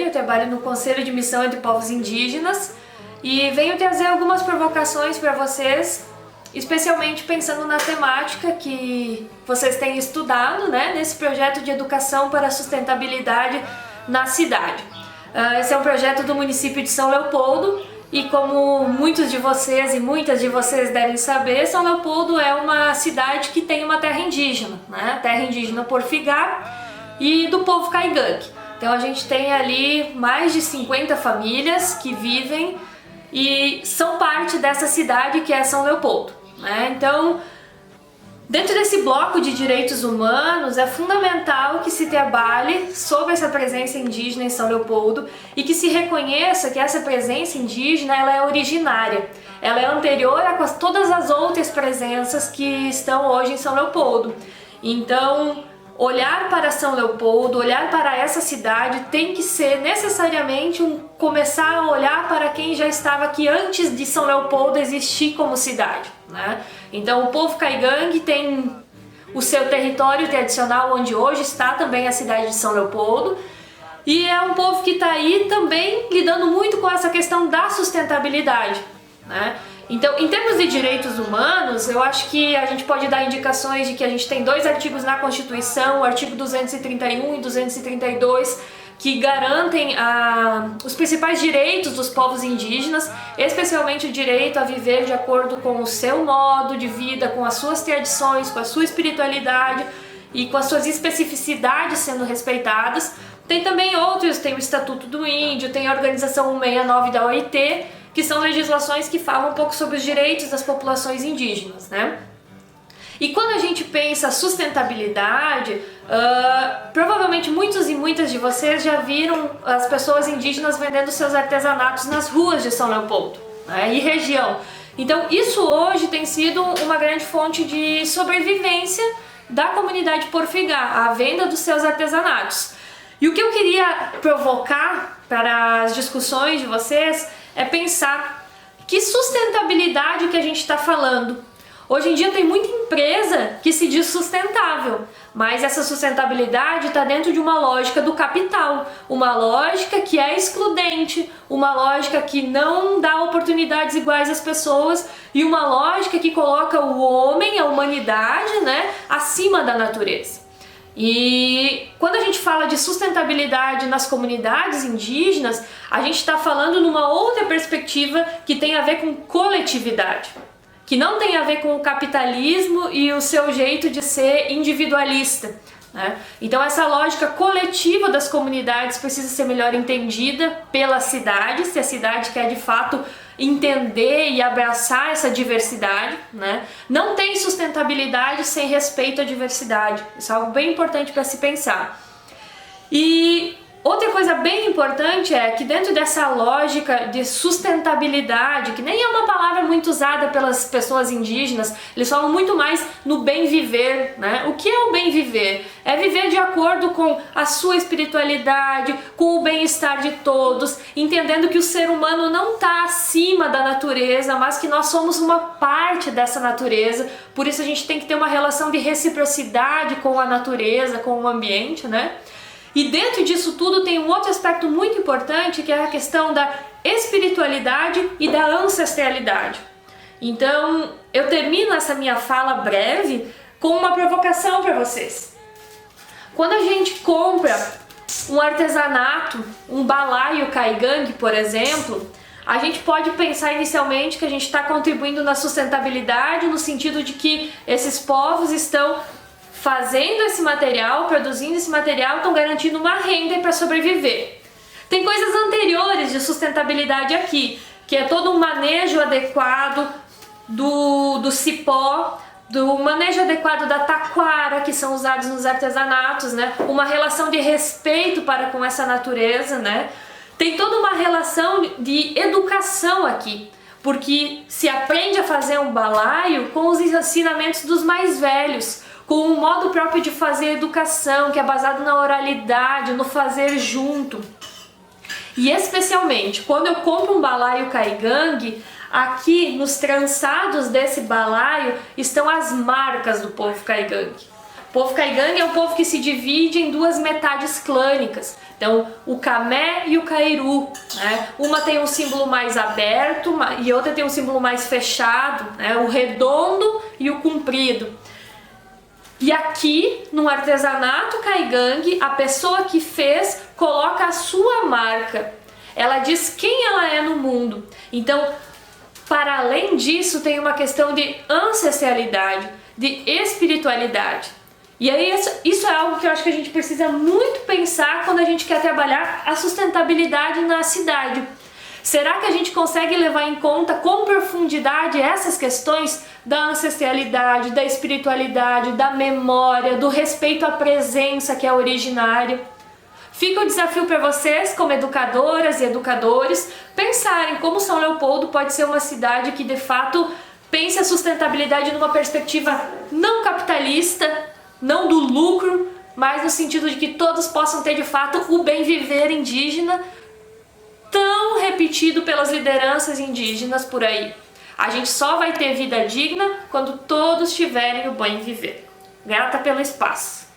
Daiane, eu trabalho no Conselho de Missão entre Povos Indígenas e venho trazer algumas provocações para vocês, especialmente pensando na temática que vocês têm estudado, né, nesse projeto de educação para a sustentabilidade na cidade. Esse é um projeto do município de São Leopoldo e, como muitos de vocês e muitas de vocês devem saber, São Leopoldo é uma cidade que tem uma terra indígena, né? Terra indígena Porfigá e do povo Caigangue. Então a gente tem ali mais de 50 famílias que vivem e são parte dessa cidade que é São Leopoldo, né? Então, dentro desse bloco de direitos humanos, é fundamental que se trabalhe sobre essa presença indígena em São Leopoldo e que se reconheça que essa presença indígena ela é originária, ela é anterior a todas as outras presenças que estão hoje em São Leopoldo. Então, olhar para São Leopoldo, olhar para essa cidade tem que ser necessariamente começar a olhar para quem já estava aqui antes de São Leopoldo existir como cidade, né? Então o povo Caigangue tem o seu território tradicional, onde hoje está também a cidade de São Leopoldo, e é um povo que está aí também lidando muito com essa questão da sustentabilidade, né? Então, em termos de direitos humanos, eu acho que a gente pode dar indicações de que a gente tem dois artigos na Constituição, o artigo 231 e 232, que garantem os principais direitos dos povos indígenas, especialmente o direito a viver de acordo com o seu modo de vida, com as suas tradições, com a sua espiritualidade e com as suas especificidades sendo respeitadas. Tem também outros, tem o Estatuto do Índio, tem a Organização 169 da OIT, que são legislações que falam um pouco sobre os direitos das populações indígenas, né? E quando a gente pensa sustentabilidade, provavelmente muitos e muitas de vocês já viram as pessoas indígenas vendendo seus artesanatos nas ruas de São Leopoldo, né, e região. Então isso hoje tem sido uma grande fonte de sobrevivência da comunidade Porfigá, a venda dos seus artesanatos. E o que eu queria provocar para as discussões de vocês é pensar que sustentabilidade que a gente está falando. Hoje em dia tem muita empresa que se diz sustentável, mas essa sustentabilidade está dentro de uma lógica do capital, uma lógica que é excludente, uma lógica que não dá oportunidades iguais às pessoas e uma lógica que coloca o homem, a humanidade, né, acima da natureza. E quando a gente fala de sustentabilidade nas comunidades indígenas, a gente está falando numa outra perspectiva que tem a ver com coletividade, que não tem a ver com o capitalismo e o seu jeito de ser individualista, né? Então essa lógica coletiva das comunidades precisa ser melhor entendida pela cidade, se a cidade quer de fato entender e abraçar essa diversidade, né? Não tem sustentabilidade sem respeito à diversidade. Isso é algo bem importante para se pensar. E outra coisa bem importante é que dentro dessa lógica de sustentabilidade, que nem é uma palavra muito usada pelas pessoas indígenas, eles falam muito mais no bem viver, né? O que é o bem viver? É viver de acordo com a sua espiritualidade, com o bem-estar de todos, entendendo que o ser humano não está acima da natureza, mas que nós somos uma parte dessa natureza, por isso a gente tem que ter uma relação de reciprocidade com a natureza, com o ambiente, né? E dentro disso tudo tem um outro aspecto muito importante, que é a questão da espiritualidade e da ancestralidade. Então, eu termino essa minha fala breve com uma provocação para vocês. Quando a gente compra um artesanato, um balaio Caigangue, por exemplo, a gente pode pensar inicialmente que a gente está contribuindo na sustentabilidade, no sentido de que esses povos estão fazendo esse material, produzindo esse material, estão garantindo uma renda para sobreviver. Tem coisas anteriores de sustentabilidade aqui, que é todo um manejo adequado do cipó, do manejo adequado da taquara, que são usados nos artesanatos, né? Uma relação de respeito para com essa natureza, né? Tem toda uma relação de educação aqui, porque se aprende a fazer um balaio com os ensinamentos dos mais velhos, com um modo próprio de fazer educação, que é baseado na oralidade, no fazer junto. E especialmente, quando eu compro um balaio Caigangue, aqui nos trançados desse balaio estão as marcas do povo Caigangue. O povo Caigangue é um povo que se divide em duas metades clânicas. Então, o Camé e o Cairu, né? Uma tem um símbolo mais aberto e outra tem um símbolo mais fechado, né? O redondo e o comprido. E aqui, no artesanato Caigangue, a pessoa que fez coloca a sua marca. Ela diz quem ela é no mundo. Então, para além disso, tem uma questão de ancestralidade, de espiritualidade. E aí isso é algo que eu acho que a gente precisa muito pensar quando a gente quer trabalhar a sustentabilidade na cidade. Será que a gente consegue levar em conta com profundidade essas questões da ancestralidade, da espiritualidade, da memória, do respeito à presença que é originária? Fica o desafio para vocês, como educadoras e educadores, pensarem como São Leopoldo pode ser uma cidade que de fato pense a sustentabilidade numa perspectiva não capitalista, não do lucro, mas no sentido de que todos possam ter de fato o bem viver indígena, tão repetido pelas lideranças indígenas por aí. A gente só vai ter vida digna quando todos tiverem o bem viver. Grata pelo espaço.